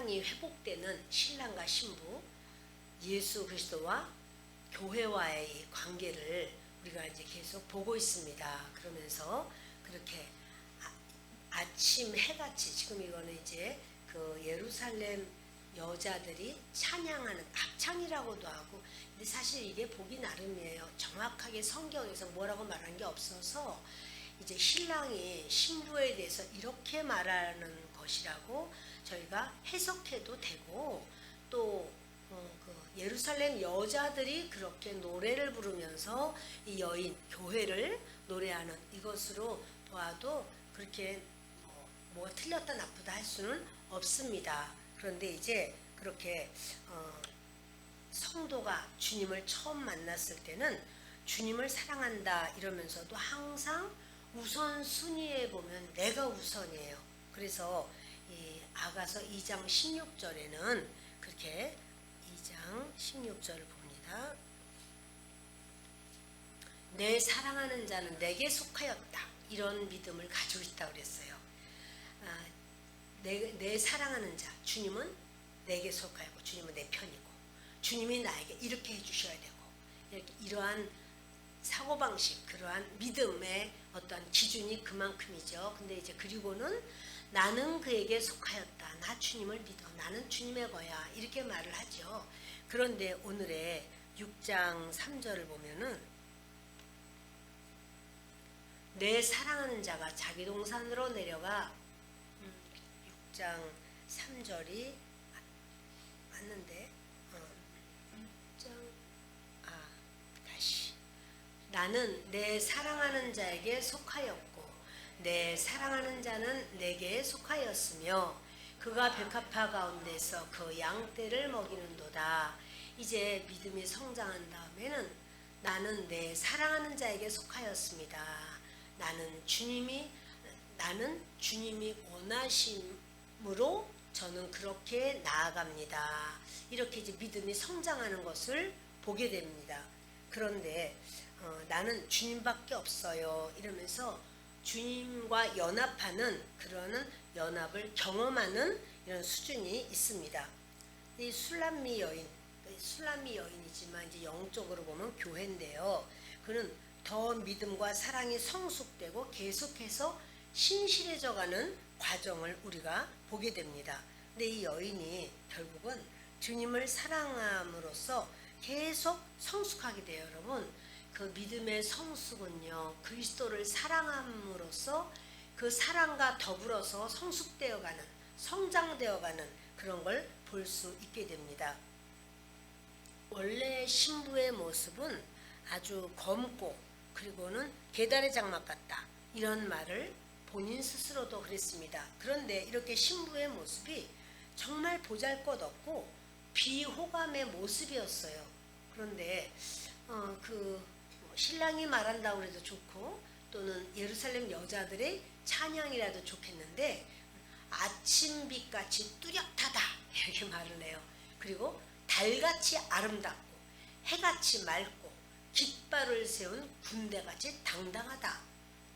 사랑이 회복되는 신랑과 신부, 예수 그리스도와 교회와의 이 관계를 우리가 이제 계속 보고 있습니다. 그러면서 그렇게 아침 해같이, 지금 이거는 이제 그 예루살렘 여자들이 찬양하는 합창이라고도 하고, 근데 사실 이게 보기 나름이에요. 정확하게 성경에서 뭐라고 말한 게 없어서 이제 신랑이 신부에 대해서 이렇게 말하는 것이라고 저희가 해석해도 되고, 또 그 예루살렘 여자들이 그렇게 노래를 부르면서 이 여인 교회를 노래하는 이것으로 보아도 그렇게 뭐가 틀렸다 나쁘다 할 수는 없습니다. 그런데 이제 그렇게 성도가 주님을 처음 만났을 때는 주님을 사랑한다 이러면서도 항상 우선순위에 보면 내가 우선이에요. 그래서 이 아가서 2장 16절에는 그렇게 2장 16절을 봅니다. 내 사랑하는 자는 내게 속하였다. 이런 믿음을 가지고 있다고 그랬어요. 내 사랑하는 자, 주님은 내게 속하였고 주님은 내 편이고 주님이 나에게 이렇게 해주셔야 되고, 이러한 사고방식, 그러한 믿음의 어떤 기준이 그만큼이죠. 근데 이제 그리고는 나는 그에게 속하였다. 나 주님을 믿어. 나는 주님의 거야. 이렇게 말을 하죠. 그런데 오늘의 6장 3절을 보면은 내 사랑하는 자가 자기 동산으로 내려가, 6장 3절이 맞는데 6장 다시 나는 내 사랑하는 자에게 속하였고 내 사랑하는 자는 내게 속하였으며 그가 백합화 가운데서 그 양떼를 먹이는도다. 이제 믿음이 성장한 다음에는 나는 내 사랑하는 자에게 속하였습니다. 나는 주님이 원하심으로 저는 그렇게 나아갑니다. 이렇게 이제 믿음이 성장하는 것을 보게 됩니다. 그런데 나는 주님밖에 없어요 이러면서 주님과 연합하는, 그러는 연합을 경험하는 이런 수준이 있습니다. 이 술람미 여인이지만 이제 영적으로 보면 교회인데요. 그는 더 믿음과 사랑이 성숙되고 계속해서 신실해져가는 과정을 우리가 보게 됩니다. 근데 이 여인이 결국은 주님을 사랑함으로써 계속 성숙하게 돼요. 여러분, 그 믿음의 성숙은요, 그리스도를 사랑함으로써 그 사랑과 더불어서 성숙되어가는, 성장되어가는 그런 걸 볼 수 있게 됩니다. 원래 신부의 모습은 아주 검고 그리고는 계달의 장막 같다, 이런 말을 본인 스스로도 그랬습니다. 그런데 이렇게 신부의 모습이 정말 보잘것없고 비호감의 모습이었어요. 그런데 신랑이 말한다고 해도 좋고 또는 예루살렘 여자들의 찬양이라도 좋겠는데 아침빛같이 뚜렷하다 이렇게 말을 해요. 그리고 달같이 아름답고 해같이 맑고 깃발을 세운 군대같이 당당하다.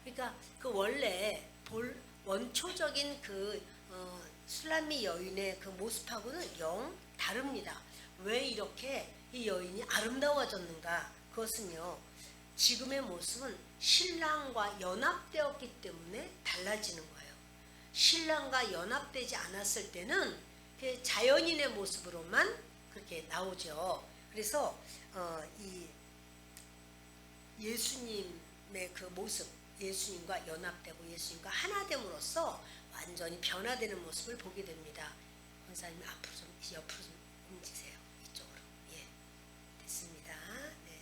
그러니까 그 원래 원초적인 그 술람미 여인의 그 모습하고는 영 다릅니다. 왜 이렇게 이 여인이 아름다워졌는가? 그것은요, 지금의 모습은 신랑과 연합되었기 때문에 달라지는 거예요. 신랑과 연합되지 않았을 때는 자연인의 모습으로만 그렇게 나오죠. 그래서 이 예수님의 그 모습, 예수님과 연합되고 예수님과 하나됨으로써 완전히 변화되는 모습을 보게 됩니다. 권사님 앞으로 좀, 옆으로 좀 움직이세요. 이쪽으로. 예, 됐습니다. 네.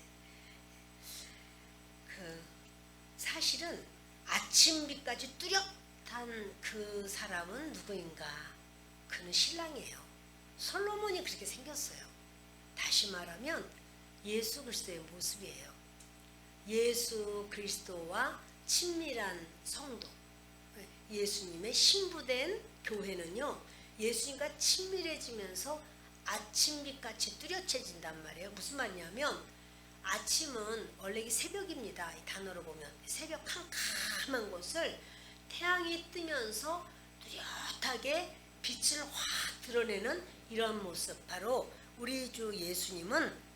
사실은 아침빛까지 뚜렷한 그 사람은 누구인가? 그는 신랑이에요. 솔로몬이 그렇게 생겼어요. 다시 말하면 예수 그리스도의 모습이에요. 예수 그리스도와 친밀한 성도, 예수님의 신부된 교회는요, 예수님과 친밀해지면서 아침빛같이 뚜렷해진단 말이에요. 무슨 말이냐면 아침은 원래 새벽입니다. 이 단어로 보면 새벽 캄캄한 곳을 태양이 뜨면서 뚜렷하게 빛을 확 드러내는 이런 모습, 바로 우리 주 예수님은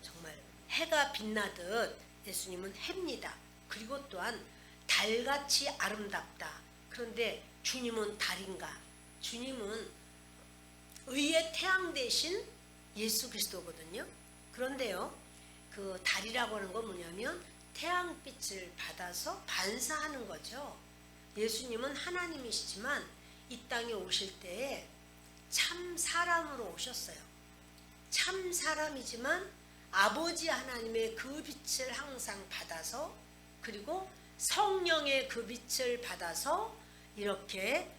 정말 해가 빛나듯 예수님은 해입니다. 그리고 또한 달같이 아름답다. 그런데 주님은 달인가? 주님은 의의 태양 대신 예수 그리스도거든요. 그런데요, 그 달이라고 하는 건 뭐냐면 태양빛을 받아서 반사하는 거죠. 예수님은 하나님이시지만 이 땅에 오실 때에 참 사람으로 오셨어요. 참 사람이지만 아버지 하나님의 그 빛을 항상 받아서, 그리고 성령의 그 빛을 받아서 이렇게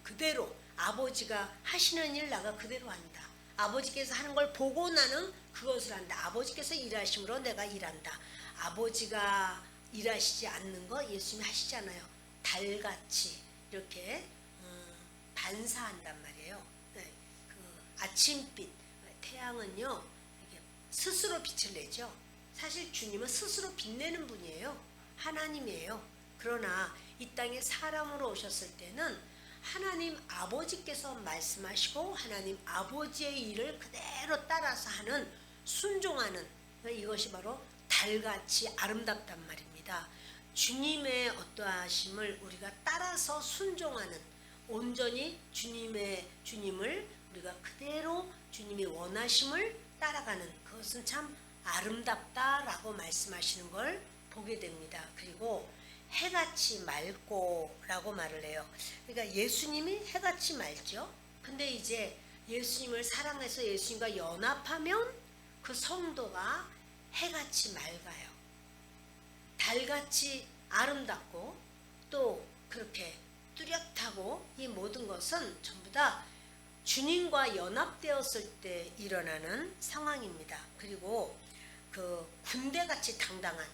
그대로 아버지가 하시는 일 나가 그대로 한다. 아버지께서 하는 걸 보고 나는 그것을 한다. 아버지께서 일하심으로 내가 일한다. 아버지가 일하시지 않는 거 예수님이 하시잖아요. 달같이 이렇게 반사한단 말이에요. 네, 그 아침빛, 태양은요 이렇게 스스로 빛을 내죠. 사실 주님은 스스로 빛내는 분이에요. 하나님이에요. 그러나 이 땅에 사람으로 오셨을 때는 하나님 아버지께서 말씀하시고 하나님 아버지의 일을 그대로 따라서 하는, 순종하는, 이것이 바로 달같이 아름답단 말입니다. 주님의 어떠하심을 우리가 따라서 순종하는, 온전히 주님을 우리가 그대로 주님이 원하심을 따라가는, 그것은 참 아름답다라고 말씀하시는 걸 보게 됩니다. 그리고 해같이 맑고 라고 말을 해요. 그러니까 예수님이 해같이 맑죠. 근데 이제 예수님을 사랑해서 예수님과 연합하면 그 성도가 해같이 맑아요. 달같이 아름답고 또 그렇게 뚜렷하고, 이 모든 것은 전부 다 주님과 연합되었을 때 일어나는 상황입니다. 그리고 그 군대같이 당당한,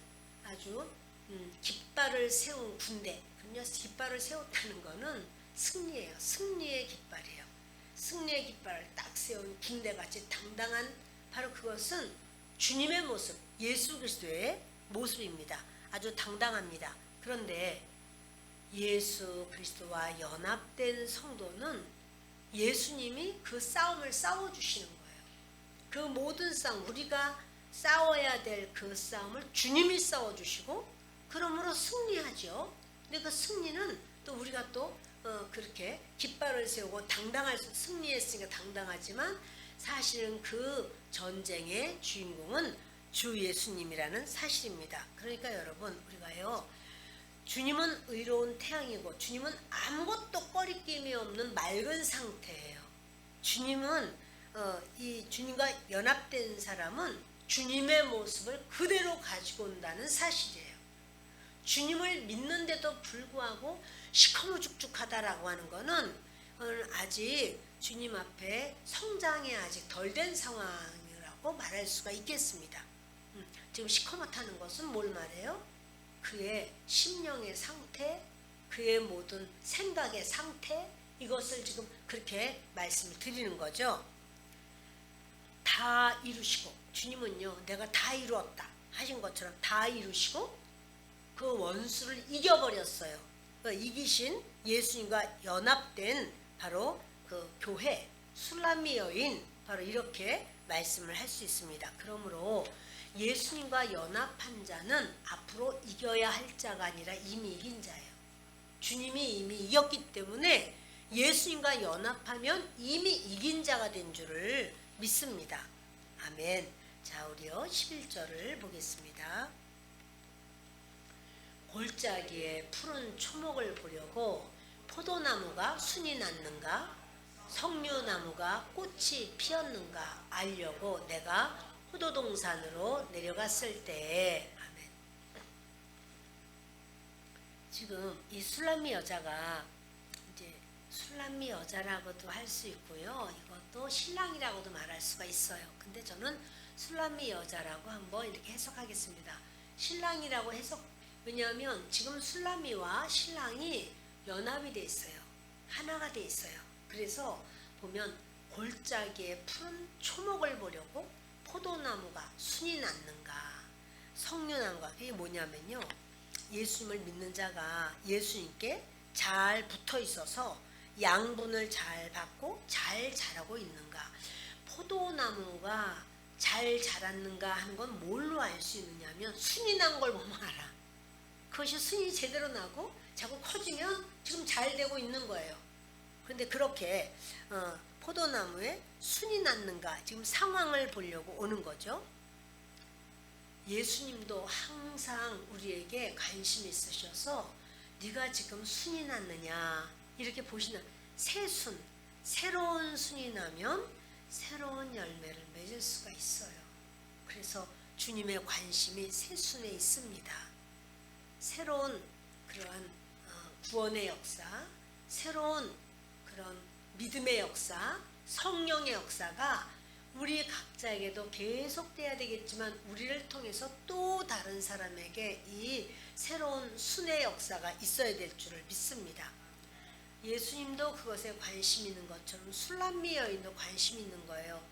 아주 깃발을 세운 군대, 깃발을 세웠다는 것은 승리예요. 승리의 깃발이에요. 승리의 깃발을 딱 세운 군대같이 당당한, 바로 그것은 주님의 모습, 예수 그리스도의 모습입니다. 아주 당당합니다. 그런데 예수 그리스도와 연합된 성도는 예수님이 그 싸움을 싸워주시는 거예요. 그 모든 싸움, 우리가 싸워야 될 그 싸움을 주님이 싸워주시고, 그러므로 승리하죠. 근데 그 승리는 또 우리가 또 그렇게 깃발을 세우고 승리했으니까 당당하지만, 사실은 그 전쟁의 주인공은 주 예수님이라는 사실입니다. 그러니까 여러분, 우리가요, 주님은 의로운 태양이고 주님은 아무것도 꺼리낌이 없는 맑은 상태예요. 주님은 이 주님과 연합된 사람은 주님의 모습을 그대로 가지고 온다는 사실이에요. 주님을 믿는데도 불구하고 시커멓죽죽하다라고 하는 것은 아직 주님 앞에 성장이 아직 덜 된 상황이라고 말할 수가 있겠습니다. 지금 시커멓다는 것은 뭘 말해요? 그의 심령의 상태, 그의 모든 생각의 상태, 이것을 지금 그렇게 말씀을 드리는 거죠. 다 이루시고, 주님은요, 내가 다 이루었다 하신 것처럼 다 이루시고 그 원수를 이겨버렸어요. 이기신 예수님과 연합된 바로 그 교회, 술람미 여인, 바로 이렇게 말씀을 할 수 있습니다. 그러므로 예수님과 연합한 자는 앞으로 이겨야 할 자가 아니라 이미 이긴 자예요. 주님이 이미 이겼기 때문에 예수님과 연합하면 이미 이긴 자가 된 줄을 믿습니다. 아멘. 자, 우리요 11절을 보겠습니다. 골짜기에 푸른 초목을 보려고 포도나무가 순이 났는가, 석류나무가 꽃이 피었는가 알려고 내가 포도동산으로 내려갔을 때에. 아멘. 지금 이 술람미 여자가 이제 술람미 여자라고도 할 수 있고요, 이것도 신랑이라고도 말할 수가 있어요. 근데 저는 술람미 여자라고 한번 이렇게 해석하겠습니다. 신랑이라고 왜냐하면 지금 술람미와 신랑이 연합이 돼 있어요. 하나가 돼 있어요. 그래서 보면 골짜기에 푸른 초목을 보려고 포도나무가 순이 났는가, 석류나무가, 그게 뭐냐면요, 예수님을 믿는 자가 예수님께 잘 붙어 있어서 양분을 잘 받고 잘 자라고 있는가? 포도나무가 잘 자랐는가 하는 건 뭘로 알 수 있느냐면 순이 난 걸 보면 알아. 그것이 순이 제대로 나고 자꾸 커지면 지금 잘 되고 있는 거예요. 그런데 그렇게 포도나무에 순이 났는가 지금 상황을 보려고 오는 거죠. 예수님도 항상 우리에게 관심이 있으셔서 네가 지금 순이 났느냐 이렇게 보시는, 새순, 새로운 순이 나면 새로운 열매를 맺을 수가 있어요. 그래서 주님의 관심이 새순에 있습니다. 새로운 그러한 구원의 역사, 새로운 그런 믿음의 역사, 성령의 역사가 우리 각자에게도 계속돼야 되겠지만 우리를 통해서 또 다른 사람에게 이 새로운 순의 역사가 있어야 될 줄을 믿습니다. 예수님도 그것에 관심 있는 것처럼 술람미 여인도 관심 있는 거예요.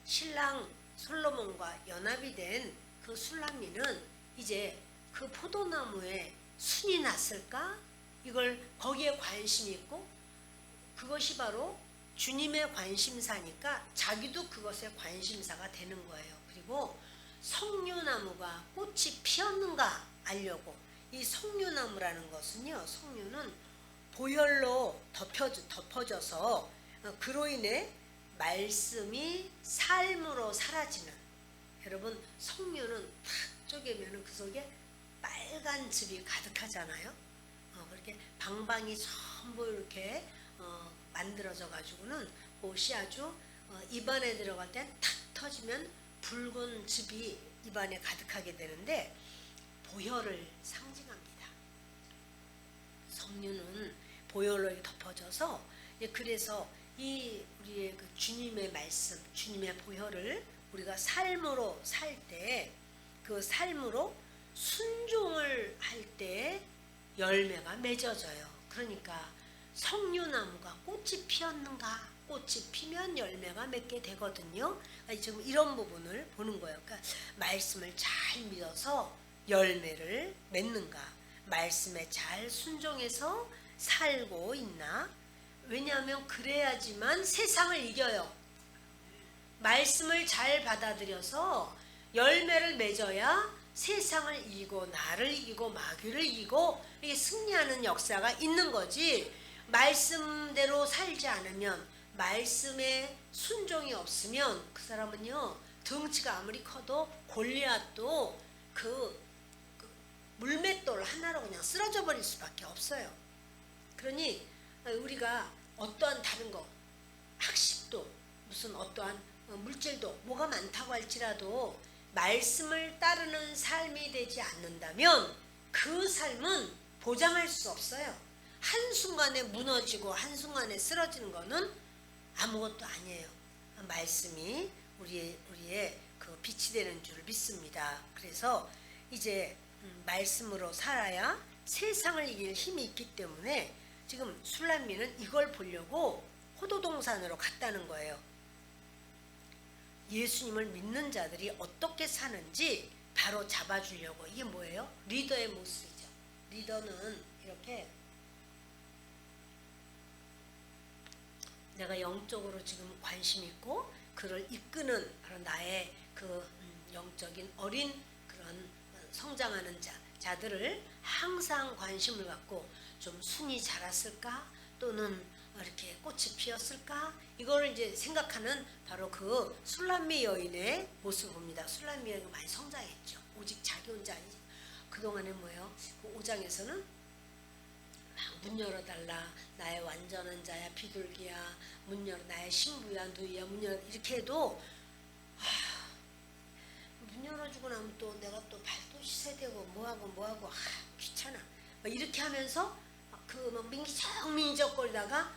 신랑 솔로몬과 연합이 된 그 술람미는 이제 그 포도나무에 순이 났을까? 이걸 거기에 관심이 있고 그것이 바로 주님의 관심사니까 자기도 그것에 관심사가 되는 거예요. 그리고 석류나무가 꽃이 피었는가 알려고, 이 석류나무라는 것은요, 석류는 보혈로 덮어져서 그로 인해 말씀이 삶으로 사라지는, 여러분 석류는 탁 쪼개면 그 속에 빨간 즙이 가득하잖아요. 그렇게 방방이 전부 이렇게 만들어져 가지고는 옷이 아주 입안에 들어갈 때 탁 터지면 붉은 즙이 입안에 가득하게 되는데 보혈을 상징합니다. 석류는 보혈로 덮어져서, 그래서 이 우리의 그 주님의 말씀, 주님의 보혈을 우리가 삶으로 살 때, 그 삶으로 순종을 할 때 열매가 맺어져요. 그러니까 석류나무가 꽃이 피었는가? 꽃이 피면 열매가 맺게 되거든요. 지금 이런 부분을 보는 거예요. 그러니까 말씀을 잘 믿어서 열매를 맺는가? 말씀에 잘 순종해서 살고 있나? 왜냐하면 그래야지만 세상을 이겨요. 말씀을 잘 받아들여서 열매를 맺어야 세상을 이기고 나를 이기고 마귀를 이기고 이게 승리하는 역사가 있는 거지. 말씀대로 살지 않으면, 말씀에 순종이 없으면 그 사람은요, 덩치가 아무리 커도 골리앗도 그 물맷돌 하나로 그냥 쓰러져 버릴 수밖에 없어요. 그러니 우리가 어떠한 다른 거, 학식도 무슨 어떠한 물질도 뭐가 많다고 할지라도 말씀을 따르는 삶이 되지 않는다면 그 삶은 보장할 수 없어요. 한순간에 무너지고 한순간에 쓰러지는 거는 아무것도 아니에요. 말씀이 우리의 그 빛이 되는 줄 믿습니다. 그래서 이제 말씀으로 살아야 세상을 이길 힘이 있기 때문에 지금 술람미는 이걸 보려고 호도동산으로 갔다는 거예요. 예수님을 믿는 자들이 어떻게 사는지 바로 잡아주려고. 이게 뭐예요? 리더의 모습이죠. 리더는 이렇게 내가 영적으로 지금 관심 있고 그를 이끄는 바로 나의 그 영적인 어린 그런 성장하는 자들을 항상 관심을 갖고 좀 순이 자랐을까? 또는 이렇게 꽃이 피었을까? 이거를 이제 생각하는 바로 그 술람미 여인의 모습을 봅니다. 술람미 여인이 많이 성장했죠. 오직 자기 혼자 아니지. 그동안에 뭐예요? 그 5장에서는 막 문 열어달라, 나의 완전한 자야, 비둘기야, 문 열어, 나의 신부야, 누이야, 문 열어, 이렇게 해도 문 열어주고 나면 또 내가 또 발도 씻어야 되고 뭐하고 귀찮아 막 이렇게 하면서 그 막 민기적거리다가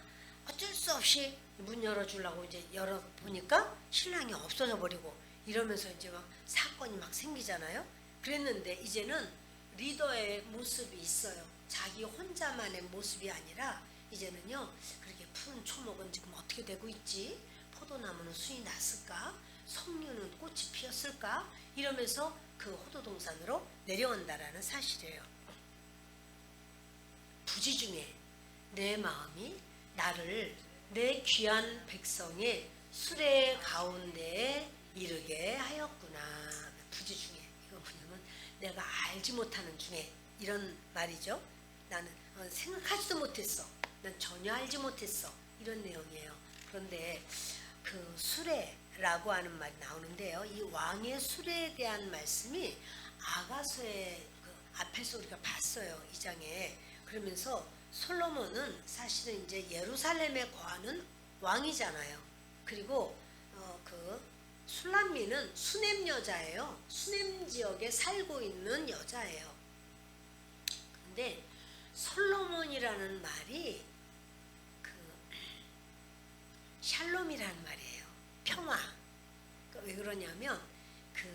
어쩔 수 없이 문 열어주려고 이제 열어보니까 신랑이 없어져 버리고 이러면서 이제 막 사건이 막 생기잖아요. 그랬는데 이제는 리더의 모습이 있어요. 자기 혼자만의 모습이 아니라 이제는요, 그렇게 푸른 초목은 지금 어떻게 되고 있지? 포도나무는 순이 났을까? 석류는 꽃이 피었을까? 이러면서 그 호도동산으로 내려온다라는 사실이에요. 부지 중에 내 마음이 나를 내 귀한 백성의 수레 가운데에 이르게 하였구나. 부지 중에 이거 뭐냐면 내가 알지 못하는 중에 이런 말이죠. 나는 생각하지도 못했어. 난 전혀 알지 못했어. 이런 내용이에요. 그런데 그 수레라고 하는 말이 나오는데요. 이 왕의 수레에 대한 말씀이 아가서의 그 앞에서 우리가 봤어요. 2장에. 그러면서 솔로몬은 사실은 이제 예루살렘에 거하는 왕이잖아요. 그리고 그 술람미는 수넴 여자예요. 수넴 지역에 살고 있는 여자예요. 근데 솔로몬이라는 말이 그 샬롬이라는 말이에요. 평화. 그러니까 왜 그러냐면 그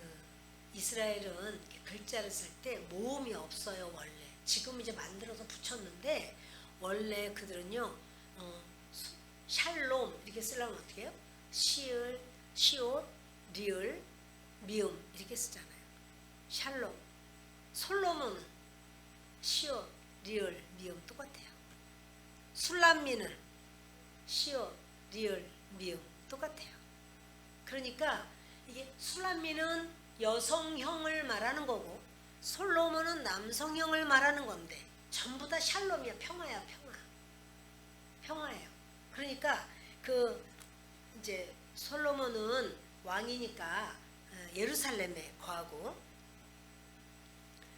이스라엘은 글자를 쓸 때 모음이 없어요. 원래. 지금 이제 만들어서 붙였는데 원래 그들은요 샬롬 이렇게 쓰려면 어떻게 해요? 시을, 시옷, 리을, 미음 이렇게 쓰잖아요. 샬롬. 솔로몬은 시옷, 리을, 미음 똑같아요. 술람미는 시옷, 리을, 미음 똑같아요. 그러니까 이게 술람미는 여성형을 말하는 거고 솔로몬은 남성형을 말하는 건데 전부 다 샬롬이야. 평화야. 평화. 평화예요. 그러니까 그 이제 솔로몬은 왕이니까 예루살렘에 거하고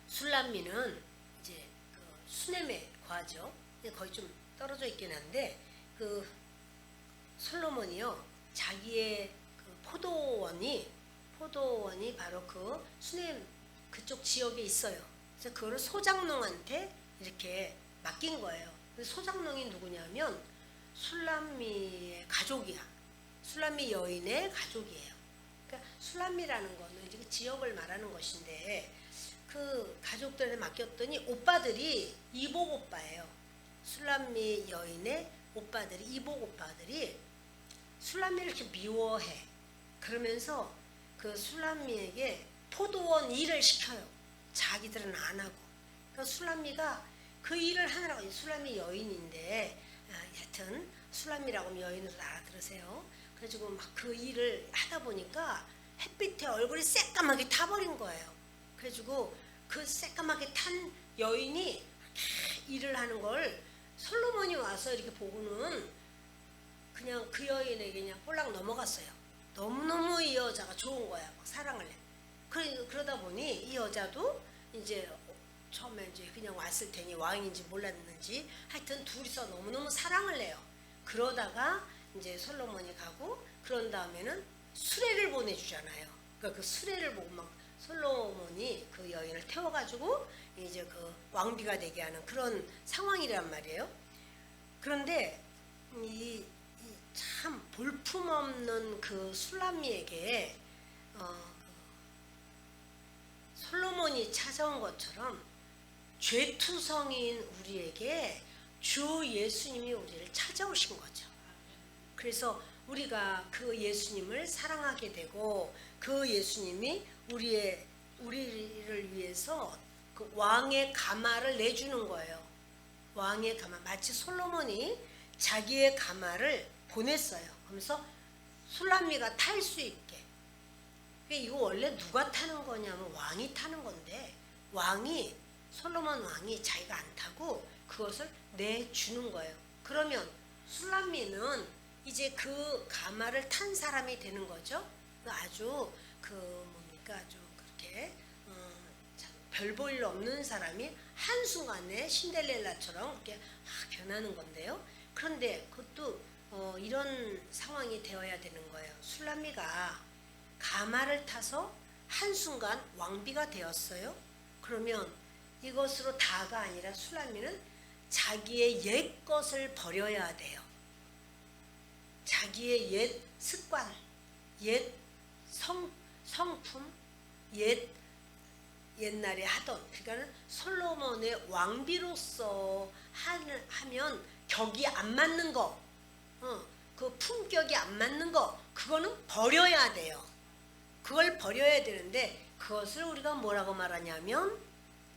술람미는 이제 그 수넴에 거하죠. 거의 좀 떨어져 있긴 한데 그 솔로몬이요 자기의 그 포도원이 바로 그 수넴 그쪽 지역에 있어요. 그래서 그거를 소장농한테 이렇게 맡긴 거예요. 소장농이 누구냐면 술람미의 가족이야. 술람미 여인의 가족이에요. 그러니까 술람미라는 거는 이제 그 지역을 말하는 것인데 그 가족들한테 맡겼더니 오빠들이 이복 오빠예요. 술람미 여인의 오빠들이 이복 오빠들이 술람미를 이렇게 미워해. 그러면서 그 술람미에게 포도원 일을 시켜요. 자기들은 안 하고. 그러니까 술람미가 그 일을 하느라고 술람미 여인인데 하여튼 술람미라고 하면 여인으로 알아들으세요. 그래가지고 막 그 일을 하다 보니까 햇빛에 얼굴이 새까맣게 타버린 거예요. 그래가지고 그 새까맣게 탄 여인이 일을 하는 걸 솔로몬이 와서 이렇게 보고는 그냥 그 여인에게 그냥 꼴랑 넘어갔어요. 너무너무 이 여자가 좋은 거야. 막 사랑을 해. 그러다 보니 이 여자도 이제 처음에 이제 그냥 왔을 테니 왕인지 몰랐는지 하여튼 둘이서 너무너무 사랑을 해요. 그러다가 이제 솔로몬이 가고 그런 다음에는 수레를 보내주잖아요. 그러니까 그 수레를 보고 막 솔로몬이 그 여인을 태워가지고 이제 그 왕비가 되게 하는 그런 상황이란 말이에요. 그런데 이 참 볼품없는 그 술람미에게 솔로몬이 찾아온 것처럼 죄투성인 우리에게 주 예수님이 우리를 찾아오신 거죠. 그래서 우리가 그 예수님을 사랑하게 되고 그 예수님이 우리를 위해서 그 왕의 가마를 내주는 거예요. 왕의 가마. 마치 솔로몬이 자기의 가마를 보냈어요. 그러면서 술람미가 탈 수 있게. 이거 원래 누가 타는 거냐면 왕이 타는 건데 솔로몬 왕이 자기가 안 타고 그것을 내주는 거예요. 그러면 술람미는 이제 그 가마를 탄 사람이 되는 거죠. 아주 아주 그렇게 별 볼 일 없는 사람이 한순간에 신데렐라처럼 이렇게 변하는 건데요. 그런데 그것도 이런 상황이 되어야 되는 거예요. 술람미가 가마를 타서 한순간 왕비가 되었어요. 그러면 이것으로 다가 아니라 술람미는 자기의 옛 것을 버려야 돼요. 자기의 옛 습관, 옛 성품, 옛날에 하던, 그러니까는 솔로몬의 왕비로서 하면 격이 안 맞는 거, 그 품격이 안 맞는 거, 그거는 버려야 돼요. 그걸 버려야 되는데 그것을 우리가 뭐라고 말하냐면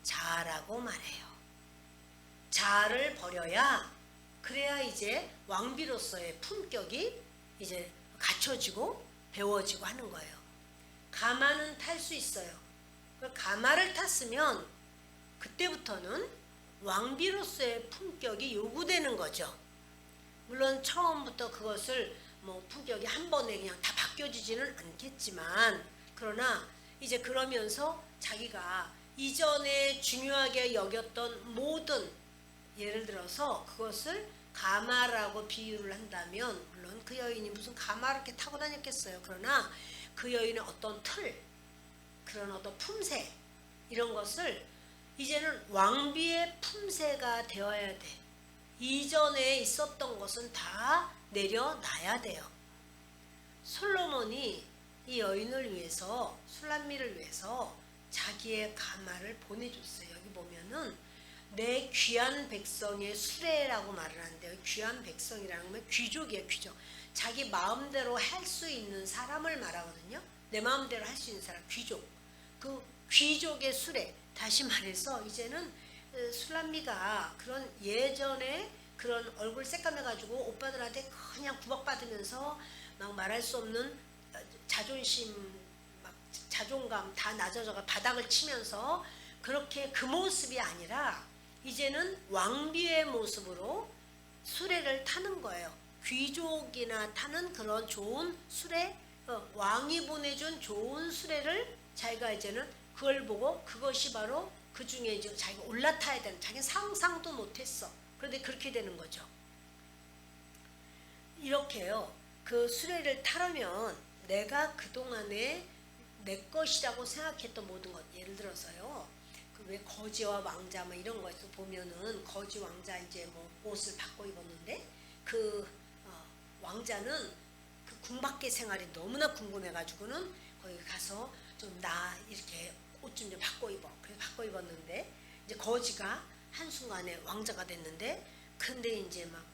자라고 말해요. 자를 버려야 그래야 이제 왕비로서의 품격이 이제 갖춰지고 배워지고 하는 거예요. 가마는 탈 수 있어요. 가마를 탔으면 그때부터는 왕비로서의 품격이 요구되는 거죠. 물론 처음부터 그것을 뭐 품격이 한 번에 그냥 다 바뀌어지지는 않겠지만, 그러나 이제 그러면서 자기가 이전에 중요하게 여겼던 모든, 예를 들어서 그것을 가마라고 비유를 한다면, 물론 그 여인이 무슨 가마를 이렇게 타고 다녔겠어요. 그러나 그 여인의 어떤 틀, 그런 어떤 품새, 이런 것을 이제는 왕비의 품새가 되어야 돼. 이전에 있었던 것은 다 내려놔야 돼요. 솔로몬이 이 여인을 위해서, 술람미를 위해서 자기의 가마를 보내줬어요. 여기 보면은 내 귀한 백성의 수레라고 말을 하는데요. 귀한 백성이라는 건 귀족이에요. 귀족. 자기 마음대로 할 수 있는 사람을 말하거든요. 내 마음대로 할 수 있는 사람, 귀족. 그 귀족의 수레. 다시 말해서 이제는 술람미가 그런 예전에 그런 얼굴 새까매가지고 오빠들한테 그냥 구박받으면서 막 말할 수 없는 자존심, 막 자존감 다 낮아져가 바닥을 치면서 그렇게 그 모습이 아니라 이제는 왕비의 모습으로 수레를 타는 거예요. 귀족이나 타는 그런 좋은 수레, 왕이 보내준 좋은 수레를 자기가 이제는 그걸 보고 그것이 바로 그 중에 이제 자기가 올라타야 되는, 자기는 상상도 못했어. 그런데 그렇게 되는 거죠. 이렇게요. 그 수레를 타려면 내가 그동안에 내 것이라고 생각했던 모든 것, 예를 들어서요. 그 왜 거지와 왕자 뭐 이런 거에서 보면은 거지 왕자 이제 뭐 옷을 바꿔 입었는데 그 왕자는 그 궁밖의 생활이 너무나 궁금해가지고는 거기 가서 좀 나 이렇게 옷 좀 바꿔 입어. 그래서 바꿔 입었는데 이제 거지가 한순간에 왕자가 됐는데, 근데 이제 막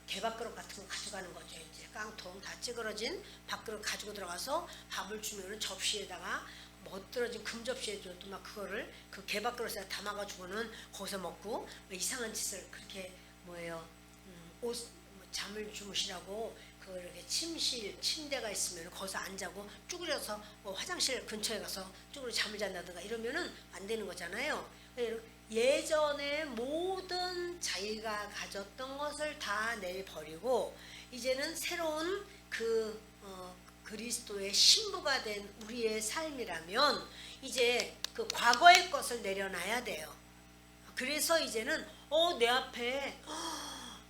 개밥그릇 같은 거 가져가는 거죠. 이제 깡통 다 찌그러진 밥그릇 가지고 들어가서 밥을 주면은 접시에다가 멋들어진 금접시에 줘도 막 그거를 그 개밥그릇에 담아가지고는 거기서 먹고 뭐 이상한 짓을 그렇게 뭐예요. 옷 잠을 주무시라고 그 이렇게 침대가 있으면 거기서 안 자고 쭈그려서 뭐 화장실 근처에 가서 쭈그려 잠을 잔다든가 이러면은 안 되는 거잖아요. 예전에 모든 자기가 가졌던 것을 다 내버리고 이제는 새로운 그 그리스도의 신부가 된 우리의 삶이라면 이제 그 과거의 것을 내려놔야 돼요. 그래서 이제는 내 앞에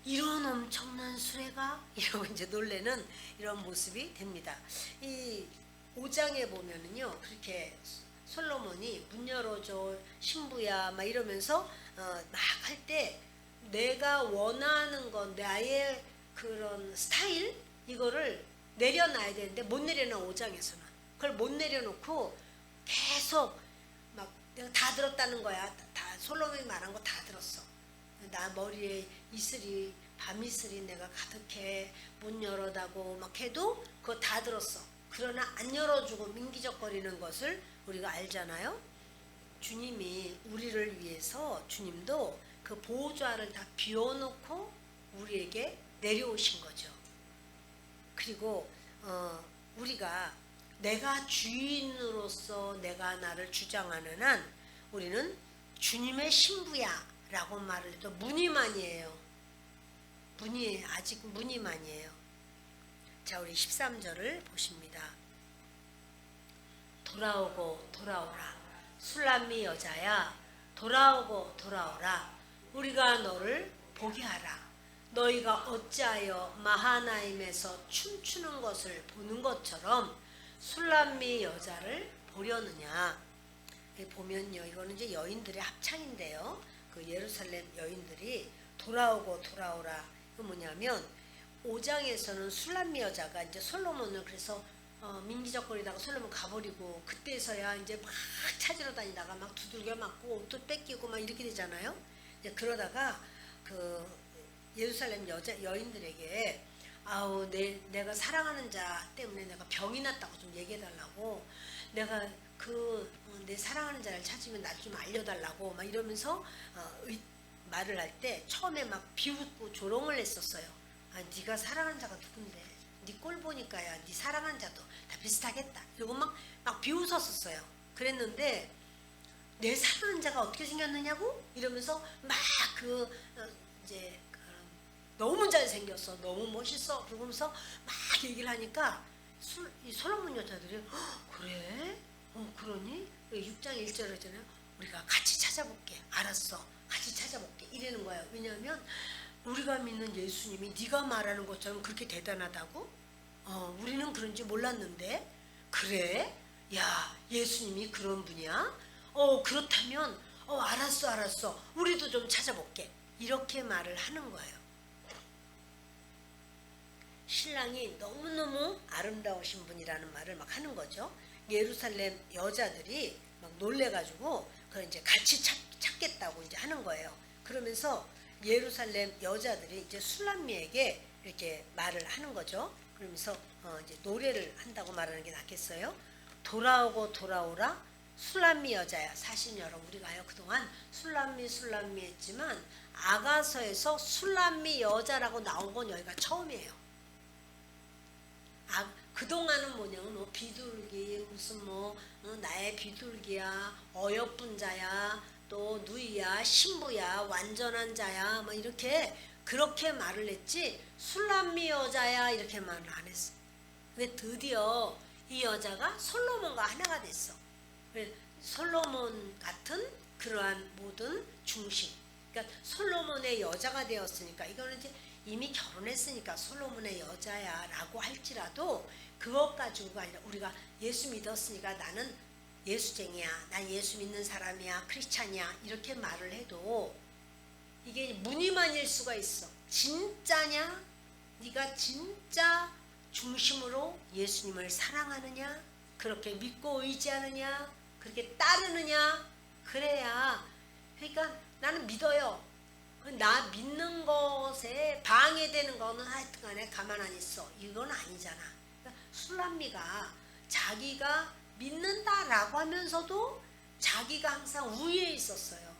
이런 엄청난 수레가 이러고 이제 놀래는 이런 모습이 됩니다. 이 5장에 보면은요, 그렇게 솔로몬이 문 열어줘 신부야 막 이러면서 막 할 때 내가 원하는 건 나의 그런 스타일 이거를 내려놔야 되는데 못 내려놔. 5장에서는 그걸 못 내려놓고 계속 막 내가 다 들었다는 거야. 다 솔로몬이 말한 거 다 들었어. 나 머리에 이슬이 밤이슬이 내가 가득해 못 열어다고 막 해도 그거 다 들었어. 그러나 안 열어주고 민기적거리는 것을 우리가 알잖아요. 주님이 우리를 위해서 주님도 그 보호자를 다 비워놓고 우리에게 내려오신 거죠. 그리고 우리가 내가 주인으로서 내가 나를 주장하는 한 우리는 주님의 신부야 라고 말을 해도 무늬만이에요. 아직 무늬만이에요. 자, 우리 13절을 보십니다. 돌아오고 돌아오라 술람미 여자야, 돌아오고 돌아오라. 우리가 너를 보게 하라. 너희가 어찌하여 마하나임에서 춤추는 것을 보는 것처럼 술람미 여자를 보려느냐. 보면요, 이거는 이제 여인들의 합창인데요. 그 예루살렘 여인들이 돌아오고 돌아오라. 그 뭐냐면 5장에서는 술람미 여자가 이제 솔로몬을 그래서 민기적거리다가 솔로몬 가버리고 그때서야 이제 막 찾으러 다니다가 막 두들겨 맞고 옷도 뺏기고 막 이렇게 되잖아요. 이제 그러다가 그 예루살렘 여인들에게 내가 사랑하는 자 때문에 내가 병이 났다고 좀 얘기해달라고, 내가 내 사랑하는 자를 찾으면 나 좀 알려달라고 막 이러면서 말을 할 때 처음에 막 비웃고 조롱을 했었어요. 아, 네가 사랑하는 자가 누군데? 네 꼴 보니까야 네 사랑하는 자도 다 비슷하겠다. 이러고 막 비웃었었어요. 그랬는데 내 사랑하는 자가 어떻게 생겼느냐고 이러면서 막 이제 너무 잘생겼어, 너무 멋있어, 그러면서 막 얘기를 하니까 이 솔로몬 여자들이 그래? 그러니? 6장 1절에 있잖아요. 우리가 같이 찾아볼게. 알았어. 같이 찾아볼게. 이러는 거예요. 왜냐하면 우리가 믿는 예수님이 네가 말하는 것처럼 그렇게 대단하다고? 우리는 그런지 몰랐는데. 그래? 야, 예수님이 그런 분이야? 그렇다면 알았어. 우리도 좀 찾아볼게. 이렇게 말을 하는 거예요. 신랑이 너무너무 아름다우신 분이라는 말을 막 하는 거죠. 예루살렘 여자들이 막 놀래가지고 그걸 이제 같이 찾겠다고 이제 하는 거예요. 그러면서 예루살렘 여자들이 이제 술람미에게 이렇게 말을 하는 거죠. 그러면서 이제 노래를 한다고 말하는 게 낫겠어요. 돌아오고 돌아오라 술람미 여자야. 사실 여러분 우리가요 그동안 술람미 했지만 아가서에서 술람미 여자라고 나온 건 여기가 처음이에요. 그동안은 뭐냐면 뭐 비둘기 무슨 나의 비둘기야, 어여쁜 자야, 또 누이야, 신부야, 완전한 자야, 뭐 이렇게 그렇게 말을 했지 술람미 여자야 이렇게 말을 안 했어. 근데 드디어 이 여자가 솔로몬과 하나가 됐어. 솔로몬 같은 그러한 모든 중심. 그러니까 솔로몬의 여자가 되었으니까 이거는 이제 이미 결혼했으니까 솔로몬의 여자야 라고 할지라도 그것 가지고가 아니라 우리가 예수 믿었으니까 나는 예수쟁이야, 난 예수 믿는 사람이야, 크리스찬이야 이렇게 말을 해도 이게 무늬만일 수가 있어. 진짜냐? 네가 진짜 중심으로 예수님을 사랑하느냐? 그렇게 믿고 의지하느냐? 그렇게 따르느냐? 그래야. 그러니까 나는 믿어요. 나 믿는 것에 방해되는 거는 하여튼간에 가만 안 있어. 이건 아니잖아. 그러니까 술람미가 자기가 믿는다라고 하면서도 자기가 항상 우위에 있었어요.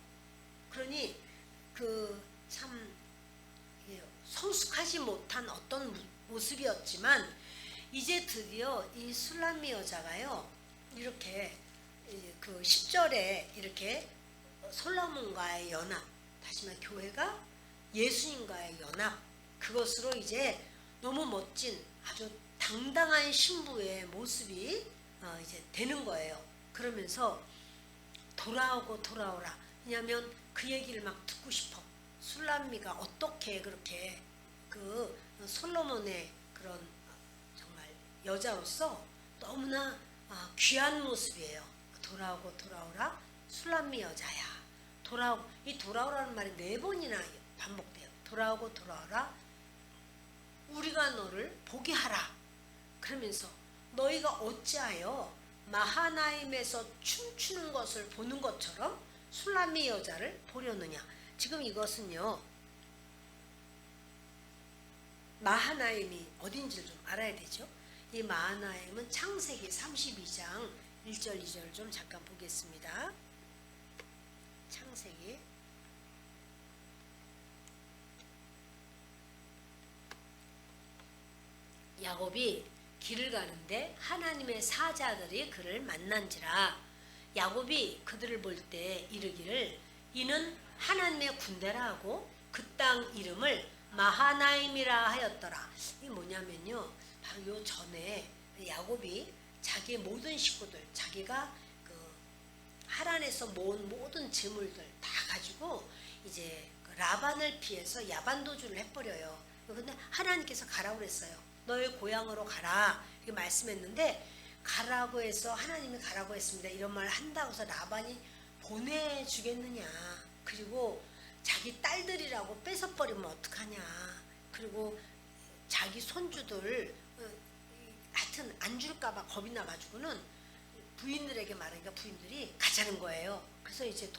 그러니 참 성숙하지 못한 어떤 모습이었지만 이제 드디어 이 술람미 여자가요 이렇게 10절에 이렇게 솔로몬과의 연합, 다시 말해 교회가 예수님과의 연합, 그것으로 이제 너무 멋진 아주 당당한 신부의 모습이 이제 되는 거예요. 그러면서 돌아오고 돌아오라. 왜냐하면 그 얘기를 막 듣고 싶어. 술람미가 어떻게 그렇게 솔로몬의 그런 정말 여자로서 너무나 귀한 모습이에요. 돌아오고 돌아오라 술람미 여자야. 이 돌아오라는 말이 4번이나 반복돼요. 돌아오고 돌아오라 우리가 너를 보게 하라. 그러면서 너희가 어찌하여 마하나임에서 춤추는 것을 보는 것처럼 술람미 여자를 보려느냐. 지금 이것은요 마하나임이 어딘지를 좀 알아야 되죠. 이 마하나임은 창세기 32장 1절 2절 좀 잠깐 보겠습니다. 창세기 야곱이 길을 가는데 하나님의 사자들이 그를 만난지라. 야곱이 그들을 볼 때 이르기를 이는 하나님의 군대라 하고 그 땅 이름을 마하나임이라 하였더라. 이게 뭐냐면요 바로 요 전에 야곱이 자기의 모든 식구들, 자기가 하란에서 모은 모든 재물들 다 가지고 이제 라반을 피해서 야반도주를 해버려요. 근데 하나님께서 가라고 그랬어요. 너의 고향으로 가라 이렇게 말씀했는데 가라고 해서 하나님이 가라고 했습니다. 이런 말을 한다고 해서 라반이 보내주겠느냐. 그리고 자기 딸들이라고 뺏어버리면 어떡하냐. 그리고 자기 손주들 하여튼 안 줄까봐 겁이 나가지고는 부인들에게 말하니까 부인들이 가자는 거예요. 그래서 이제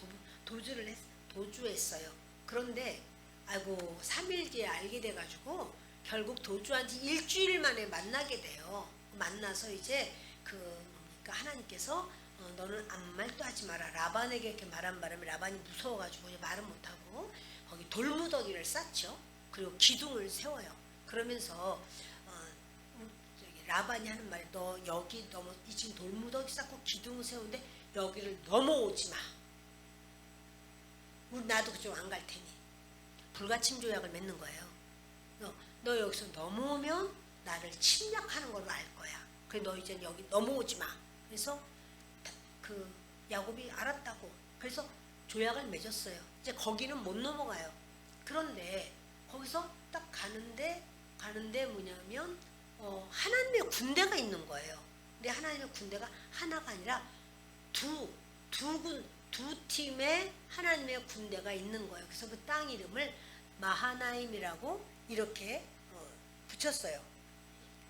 도주했어요. 그런데 아이고 3일 뒤에 알게 돼가지고 결국 도주한 지 일주일 만에 만나게 돼요. 만나서 이제 하나님께서 너는 아무 말도 하지 마라. 라반에게 이렇게 말한 바람에 라반이 무서워가지고 말은 못하고 거기 돌무더기를 쌓죠. 그리고 기둥을 세워요. 그러면서 저기 라반이 하는 말이 너 여기 너무 지금 돌무더기 쌓고 기둥을 세우는데 여기를 넘어오지 마. 나도 그쪽 안 갈 테니. 불가침 조약을 맺는 거예요. 너 여기서 넘어오면 나를 침략하는 걸로 알 거야. 그래 너 이제 여기 넘어오지 마. 그래서 그 야곱이 알았다고. 그래서 조약을 맺었어요. 이제 거기는 못 넘어가요. 그런데 거기서 딱 가는데 뭐냐면 하나님의 군대가 있는 거예요. 근데 하나님의 군대가 하나가 아니라 두 팀의 하나님의 군대가 있는 거예요. 그래서 그 땅 이름을 마하나임이라고 이렇게 붙였어요.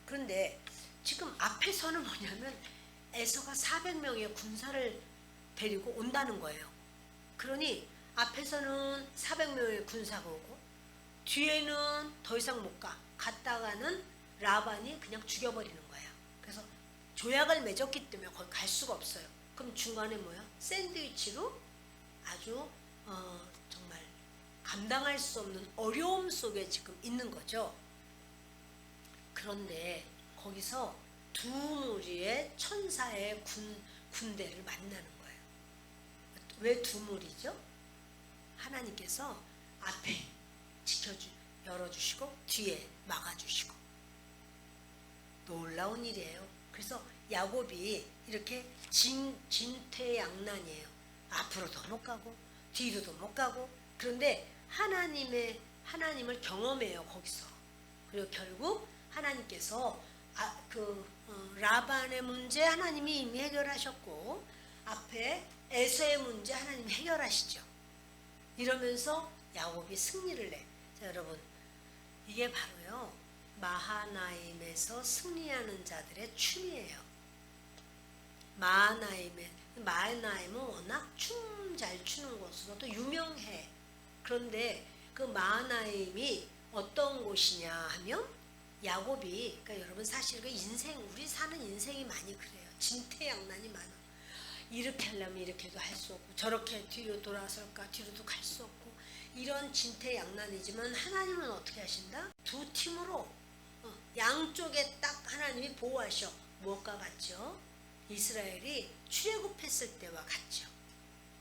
그런데 지금 앞에서는 뭐냐면 에서가 400명의 군사를 데리고 온다는 거예요. 그러니 앞에서는 400명의 군사가 오고 뒤에는 더 이상 못 가. 갔다가는 라반이 그냥 죽여버리는 거예요. 그래서 조약을 맺었기 때문에 거기 갈 수가 없어요. 그럼 중간에 뭐야? 샌드위치로 아주 정말 감당할 수 없는 어려움 속에 지금 있는 거죠. 그런데 거기서 두 무리의 천사의 군대를 만나는 거예요. 왜 두 무리죠? 하나님께서 앞에 열어주시고 뒤에 막아주시고 놀라운 일이에요. 그래서 야곱이 이렇게 진퇴양난이에요. 앞으로도 못 가고 뒤로도 못 가고. 그런데 하나님을 경험해요. 거기서. 그리고 결국 하나님께서 라반의 문제 하나님이 이미 해결하셨고 앞에 에서의 문제 하나님이 해결하시죠. 이러면서 야곱이 승리를 내. 자, 여러분 이게 바로요 마하나임에서 승리하는 자들의 춤이에요. 마하나임은 워낙 춤 잘 추는 곳으로도 유명해. 그런데 그 마하나임이 어떤 곳이냐 하면 야곱이, 그러니까 여러분 사실 그 우리 사는 인생이 많이 그래요. 진퇴양난이 많아. 이렇게 하려면 이렇게도 할 수 없고 저렇게 뒤로 돌아설까 뒤로도 갈 수 없고 이런 진퇴양난이지만 하나님은 어떻게 하신다? 두 팀으로 양쪽에 딱 하나님이 보호하셔. 무엇과 같죠? 이스라엘이 출애굽했을 때와 같죠.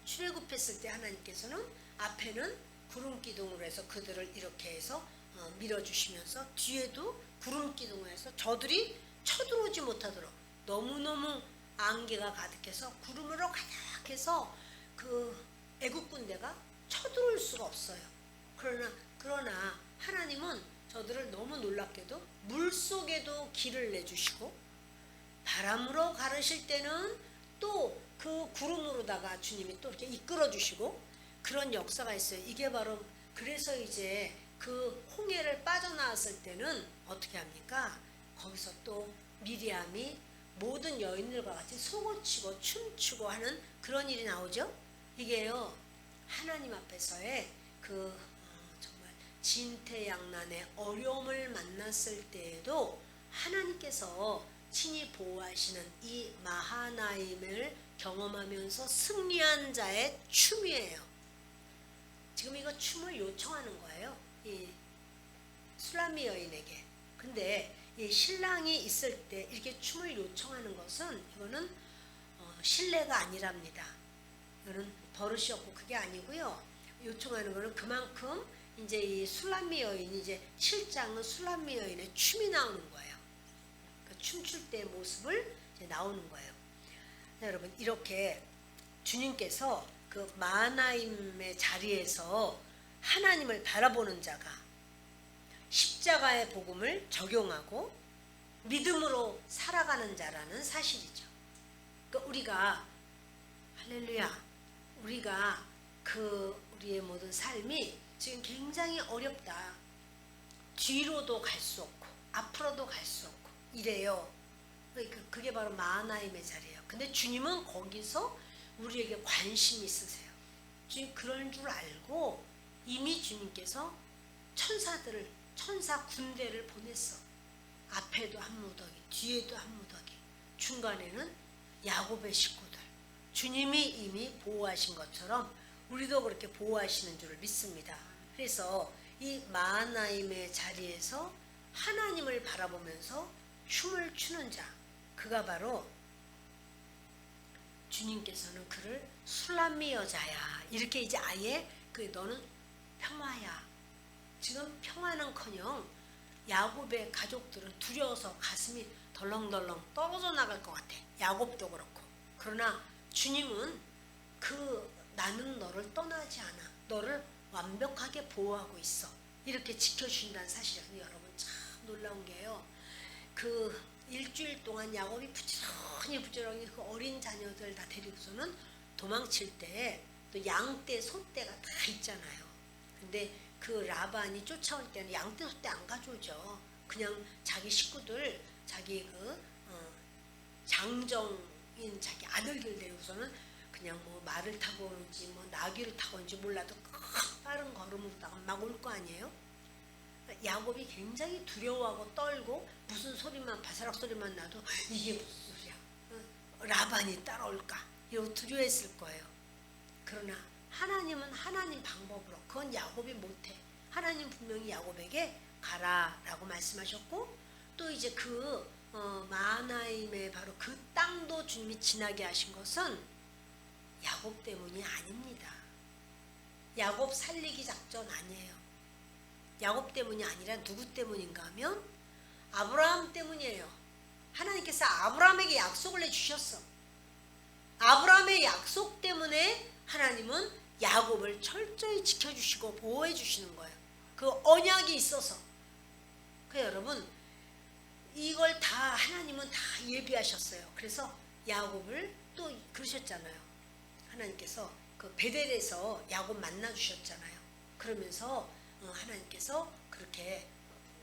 출애굽했을 때 하나님께서는 앞에는 구름 기둥으로 해서 그들을 이렇게 해서 밀어주시면서 뒤에도 구름 기둥으로 해서 저들이 쳐들어오지 못하도록 너무너무 안개가 가득해서 구름으로 가득해서 그 애국 군대가 쳐들어올 수가 없어요. 그러나 하나님은 저들을 너무 놀랍게도 물속에도 길을 내주시고 바람으로 가르실 때는 또 그 구름으로다가 주님이 또 이렇게 이끌어 주시고 그런 역사가 있어요. 이게 바로 그래서 이제 그 홍해를 빠져나왔을 때는 어떻게 합니까? 거기서 또 미리암이 모든 여인들과 같이 속을 춤추고 하는 그런 일이 나오죠. 이게요 하나님 앞에서의 정말 진퇴양난의 어려움을 만났을 때에도 하나님께서 친히 보호하시는 이 마하나임을 경험하면서 승리한 자의 춤이에요. 지금 이거 춤을 요청하는 거예요. 이 술라미 여인에게. 근데 이 신랑이 있을 때 이렇게 춤을 요청하는 것은 이거는 신뢰가 아니랍니다. 이거는 버릇이었고 그게 아니고요. 요청하는 거는 그만큼 이제 이 술라미 여인이 이제 7장은 술라미 여인의 춤이 나오는 거예요. 그 춤출 때의 모습을 이제 나오는 거예요. 자, 여러분 이렇게 주님께서 그 마하나임의 자리에서 하나님을 바라보는 자가 십자가의 복음을 적용하고 믿음으로 살아가는 자라는 사실이죠. 그러니까 우리가 할렐루야, 우리가 우리의 모든 삶이 지금 굉장히 어렵다. 뒤로도 갈 수 없고 앞으로도 갈 수 없고 이래요. 그게 바로 마하나임의 자리예요. 근데 주님은 거기서 우리에게 관심이 있으세요. 주님 그런 줄 알고 이미 주님께서 천사 군대를 보냈어. 앞에도 한 무더기, 뒤에도 한 무더기, 중간에는 야곱의 식구들. 주님이 이미 보호하신 것처럼 우리도 그렇게 보호하시는 줄을 믿습니다. 그래서 이 마하나임의 자리에서 하나님을 바라보면서 춤을 추는 자, 그가 바로 주님께서는 그를 술람미 여자야, 이렇게 이제 아예 너는 평화야. 지금 평화는커녕 야곱의 가족들은 두려워서 가슴이 덜렁덜렁 떨어져 나갈 것 같아. 야곱도 그렇고. 그러나 주님은 나는 너를 떠나지 않아. 너를 완벽하게 보호하고 있어. 이렇게 지켜주신다는 사실은 여러분 참 놀라운 게요. 일주일 동안 야곱이 부지런히 그 어린 자녀들 다 데리고서는 도망칠 때 또 양떼, 소떼가 다 있잖아요. 근데 라반이 쫓아올 때는 양떼, 소떼 안 가져오죠. 그냥 자기 식구들, 자기 장정인 자기 아들들 데리고서는 그냥 뭐 말을 타고 오는지 뭐 나귀를 타고 오는지 몰라도 빠른 걸음으로다가 막 올 거 아니에요. 야곱이 굉장히 두려워하고 떨고 무슨 소리만 바사락 소리만 나도 이게 무슨 소리야, 라반이 따라올까 이러고 두려워했을 거예요. 그러나 하나님은 하나님 방법으로, 그건 야곱이 못해. 하나님 분명히 야곱에게 가라라고 말씀하셨고, 또 이제 마하나임의 바로 그 땅도 주님이 지나게 하신 것은 야곱 때문이 아닙니다. 야곱 살리기 작전 아니에요. 야곱 때문이 아니라 누구 때문인가 하면 아브라함 때문이에요. 하나님께서 아브라함에게 약속을 해주셨어. 아브라함의 약속 때문에 하나님은 야곱을 철저히 지켜주시고 보호해 주시는 거예요. 그 언약이 있어서. 여러분, 이걸 다 하나님은 다 예비하셨어요. 그래서 야곱을 또 그러셨잖아요. 하나님께서 베델에서 야곱 만나 주셨잖아요. 그러면서 하나님께서 그렇게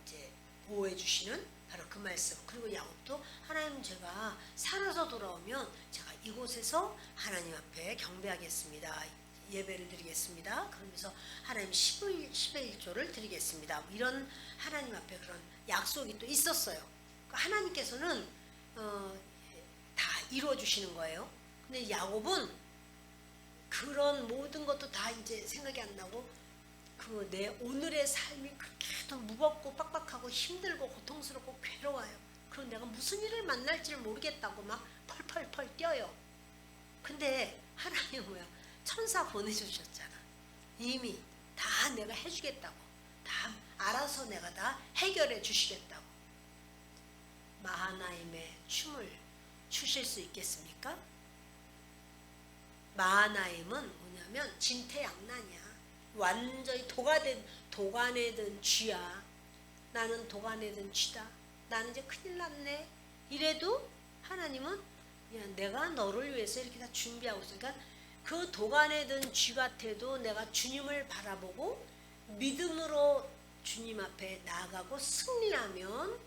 이제 보호해 주시는 바로 그 말씀. 그리고 야곱도 하나님, 제가 살아서 돌아오면 제가 이곳에서 하나님 앞에 경배하겠습니다. 예배를 드리겠습니다. 그러면서 하나님 11조를 드리겠습니다. 이런 하나님 앞에 그런 약속이 또 있었어요. 하나님께서는 다 이루어 주시는 거예요. 근데 야곱은 그런 모든 것도 다 이제 생각이 안 나고 내 오늘의 삶이 그렇게 더 무겁고 빡빡하고 힘들고 고통스럽고 괴로워요. 그럼 내가 무슨 일을 만날지를 모르겠다고 막 펄펄펄 뛰어요. 근데 하나님은 뭐야? 천사 보내주셨잖아. 이미 다 내가 해주겠다고, 다 알아서 내가 다 해결해 주시겠다고. 마하나임의 춤을 추실 수 있겠습니까? 마하나임은 뭐냐면 진퇴양난이야. 완전히 도가내 든 쥐야. 나는 도가내 든 쥐다. 나는 이제 큰일 났네. 이래도 하나님은 야, 내가 너를 위해서 이렇게 다 준비하고 있어. 그러니까 그 도가내 든 쥐 같아도 내가 주님을 바라보고 믿음으로 주님 앞에 나아가고 승리하면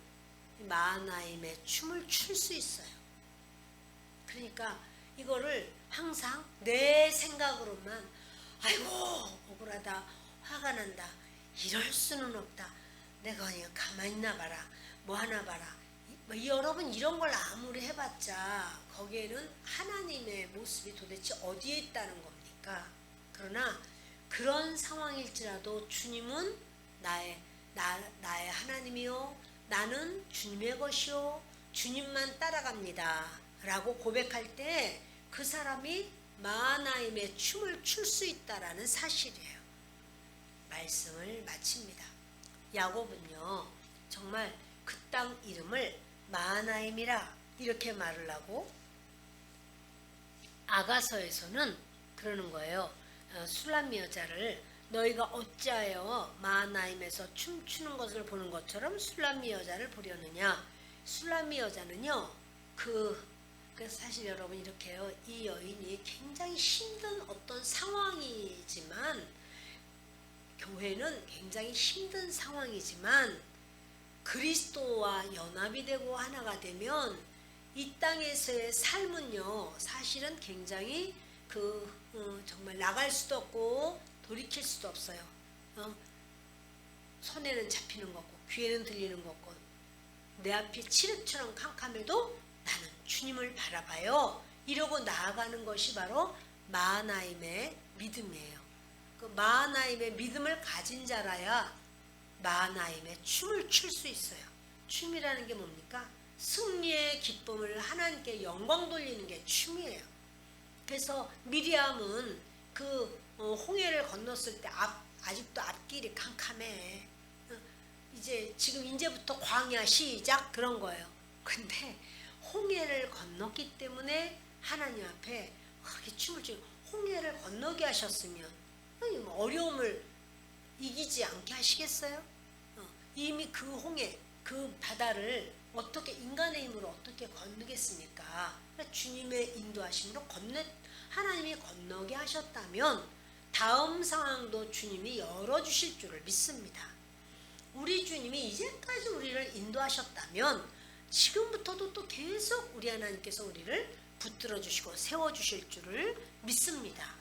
마하나임의 춤을 출 수 있어요. 그러니까 이거를 항상 내 생각으로만, 아이고 억울하다, 화가 난다, 이럴 수는 없다, 내가 그냥 가만히 있나 봐라, 뭐 하나 봐라, 여러분 이런 걸 아무리 해봤자 거기에는 하나님의 모습이 도대체 어디에 있다는 겁니까? 그러나 그런 상황일지라도 주님은 나의 하나님이요, 나는 주님의 것이요, 주님만 따라갑니다 라고 고백할 때 그 사람이 마하나임의 춤을 출 수 있다라는 사실이에요. 말씀을 마칩니다. 야곱은요, 정말 그 땅 이름을 마하나임이라 이렇게 말을 하고, 아가서에서는 그러는 거예요. 술람미 여자를 너희가 어찌하여 마하나임에서 춤추는 것을 보는 것처럼 술람미 여자를 보려느냐. 술람미 여자는요, 사실 여러분 이렇게요, 이 여인이 굉장히 힘든 어떤 상황이지만, 교회는 굉장히 힘든 상황이지만 그리스도와 연합이 되고 하나가 되면 이 땅에서의 삶은요, 사실은 굉장히 정말 나갈 수도 없고 돌이킬 수도 없어요. 손에는 잡히는 거고 귀에는 들리는 거고 내 앞이 칠흑처럼 캄캄해도 나는 주님을 바라봐요. 이러고 나아가는 것이 바로 마하나임의 믿음이에요. 그 마하나임의 믿음을 가진 자라야 마하나임의 춤을 출 수 있어요. 춤이라는 게 뭡니까? 승리의 기쁨을 하나님께 영광 돌리는 게 춤이에요. 그래서 미리암은 그 홍해를 건넜을 때 아직도 앞길이 kamkam해. 이제 지금 이제부터 광야 시작 그런 거예요. 근데 홍해를 건넜기 때문에 하나님 앞에 그렇게 춤을 추고, 홍해를 건너게 하셨으면 어려움을 이기지 않게 하시겠어요? 이미 그 홍해, 그 바다를 어떻게 인간의 힘으로 어떻게 건너겠습니까? 그러니까 주님의 인도하심으로 하나님이 건너게 하셨다면 다음 상황도 주님이 열어주실 줄을 믿습니다. 우리 주님이 이제까지 우리를 인도하셨다면 지금부터도 또 계속 우리 하나님께서 우리를 붙들어 주시고 세워 주실 줄을 믿습니다.